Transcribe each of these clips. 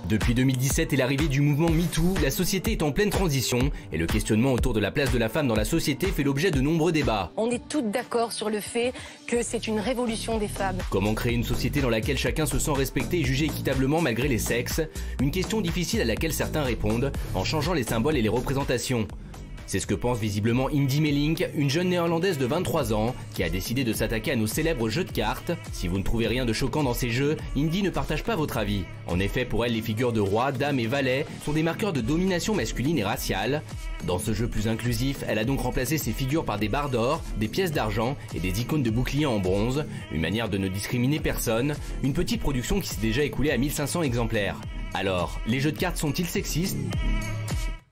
Depuis 2017 et l'arrivée du mouvement MeToo, la société est en pleine transition et le questionnement autour de la place de la femme dans la société fait l'objet de nombreux débats. On est toutes d'accord sur le fait que c'est une révolution des femmes. Comment créer une société dans laquelle chacun se sent respecté et jugé équitablement malgré les sexes? Une question difficile à laquelle certains répondent en changeant les symboles et les représentations. C'est ce que pense visiblement Indy Melink, une jeune néerlandaise de 23 ans qui a décidé de s'attaquer à nos célèbres jeux de cartes. Si vous ne trouvez rien de choquant dans ces jeux, Indy ne partage pas votre avis. En effet, pour elle, les figures de roi, dame et valet sont des marqueurs de domination masculine et raciale. Dans ce jeu plus inclusif, elle a donc remplacé ces figures par des barres d'or, des pièces d'argent et des icônes de boucliers en bronze, une manière de ne discriminer personne, une petite production qui s'est déjà écoulée à 1500 exemplaires. Alors, les jeux de cartes sont-ils sexistes ?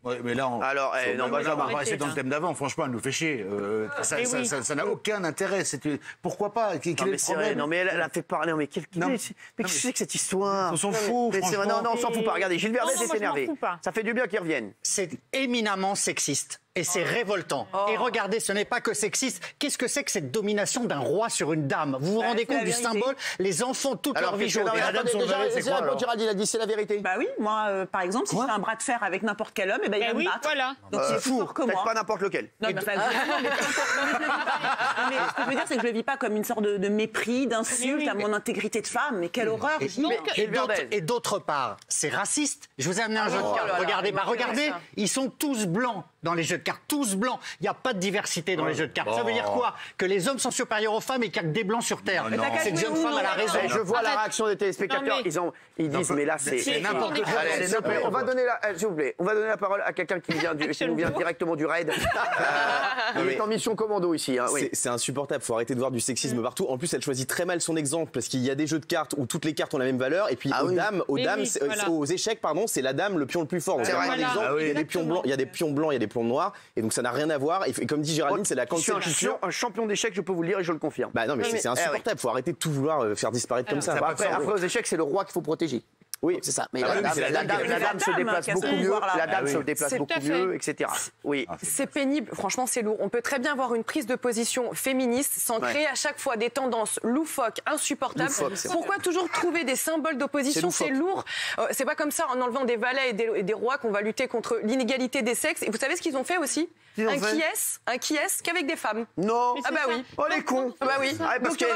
Ouais, mais là, alors, non, Benjamin, on va rester dans le thème d'avant. Franchement, elle nous fait chier. Ça n'a aucun intérêt. Pourquoi pas? Quel est le problème? Non, mais elle a fait parler. Mais qu'est-ce que c'est que cette histoire? On s'en fout. Non, on s'en fout pas. Regardez, Gilles Verdez est énervé. Ça fait du bien qu'il revienne. C'est éminemment sexiste. Et c'est révoltant. Et regardez, ce n'est pas que sexiste. Qu'est-ce que c'est que cette domination d'un roi sur une dame? Vous vous rendez compte du symbole? Les enfants, toute leur vie jouent. Gérald, il a dit c'est la vérité. Bah oui, moi, par exemple, si je fais un bras de fer avec n'importe quel homme, il va me battre. Voilà. Donc c'est fou. Peut-être pas n'importe lequel. Non, mais ce que je veux dire, c'est que je le vis pas comme une sorte de mépris, d'insulte à mon intégrité de femme. Mais quelle horreur. Et d'autre part, c'est raciste. Je vous ai amené un jeu de cartes. Regardez, ils sont tous blancs dans les jeux de cartes, tous blancs. Il n'y a pas de diversité dans les jeux de cartes. Ça veut dire quoi? Que les hommes sont supérieurs aux femmes et qu'il n'y a que des blancs sur Terre. Cette jeune femme, elle a raison. Je vois la réaction des téléspectateurs. Ils disent, mais là, c'est n'importe quoi. On va donner s'il vous plaît, on va donner la parole à quelqu'un qui nous vient directement du raid. Il est en mission commando ici. C'est insupportable. Faut arrêter de voir du sexisme partout. En plus, elle choisit très mal son exemple parce qu'il y a des jeux de cartes où toutes les cartes ont la même valeur et puis aux échecs, pardon, c'est la dame le pion le plus fort. Donc, il y a des pions blancs, il y a des pions blancs, il y a des pions noirs et donc ça n'a rien à voir. Et comme dit Géraldine, c'est la cancel culture. Un champion d'échecs, je peux vous le dire et je le confirme. Bah non, mais c'est insupportable. Faut arrêter de tout vouloir faire disparaître comme ça. Après, aux échecs, c'est le roi qu'il faut protéger. Oui, c'est ça. Mais la dame se déplace beaucoup mieux. La dame se déplace beaucoup mieux, etc. Oui. C'est pénible. Franchement, c'est lourd. On peut très bien avoir une prise de position féministe sans créer à chaque fois des tendances loufoques, insupportables. Pourquoi toujours trouver des symboles d'opposition? C'est lourd. C'est pas comme ça en enlevant des valets et des rois qu'on va lutter contre l'inégalité des sexes. Et vous savez ce qu'ils ont fait aussi? Un qui est qu'avec des femmes. Non. Ah bah oui. Oh les cons. Ah bah oui. Parce qu'il y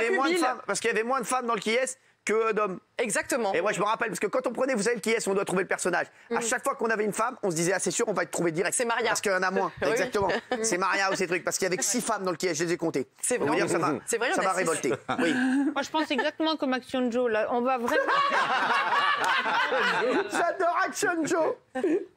avait moins de femmes dans le qui est que d'hommes. Exactement. Et moi je me rappelle parce que quand on prenait, vous savez le qui est, on doit trouver le personnage. À chaque fois qu'on avait une femme, on se disait c'est sûr on va être trouvé direct. C'est Maria. Parce qu'il y en a moins. Exactement. C'est Maria ou ces trucs parce qu'il y avait que 6 femmes dans le qui est, je les ai comptées. C'est vrai. Ça m'a révolté. Oui. Moi je pense exactement comme Action Joe là. On va vraiment. J'adore Action Joe.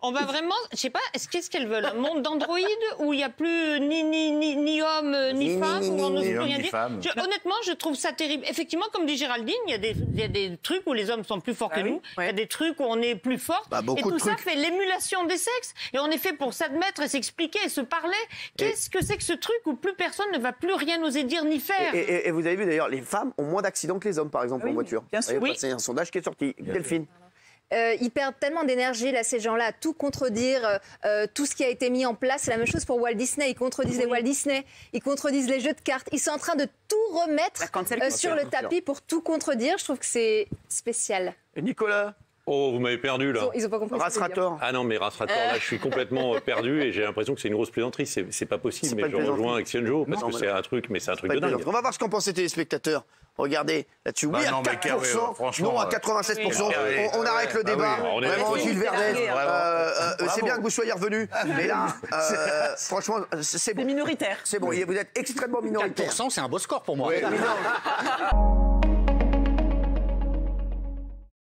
On va vraiment, je sais pas, qu'est-ce qu'elles veulent? Un monde d'androïdes où il n'y a plus ni homme ni femme, où on n'ose plus rien dire. Honnêtement, je trouve ça terrible. Effectivement, comme dit Géraldine, il y a des trucs où les hommes sont plus forts que nous. Il y a des trucs où on est plus fort. Et tout ça fait l'émulation des sexes. Et on est fait pour s'admettre et s'expliquer et se parler. Qu'est-ce que c'est que ce truc où plus personne ne va plus rien oser dire ni faire? Et vous avez vu d'ailleurs, les femmes ont moins d'accidents que les hommes, par exemple, en voiture. Bien sûr. C'est un sondage qui est sorti. Delphine. Ils perdent tellement d'énergie, là, ces gens-là, à tout contredire, tout ce qui a été mis en place. C'est la même chose pour Walt Disney. Ils contredisent les Walt Disney, ils contredisent les jeux de cartes. Ils sont en train de tout remettre sur le tapis pour tout contredire. Je trouve que c'est spécial. Et Nicolas? Oh, vous m'avez perdu là. Ils ont pas compris. Rastrator. Ah non, mais Rastrator, là, je suis complètement perdu et j'ai l'impression que c'est une grosse plaisanterie. C'est pas possible, mais je rejoins Action Joe parce que c'est un truc, mais c'est un truc de dingue. On va voir ce qu'en pensent les téléspectateurs. Regardez, là-dessus, oui, à 4%, non, à 96%. On arrête le débat. Vraiment, Gilles Verdez, c'est bien que vous soyez revenu. Mais là, franchement, c'est bon. C'est minoritaire. C'est bon, vous êtes extrêmement minoritaire. 4%, c'est un beau score pour moi. Oui, mais non.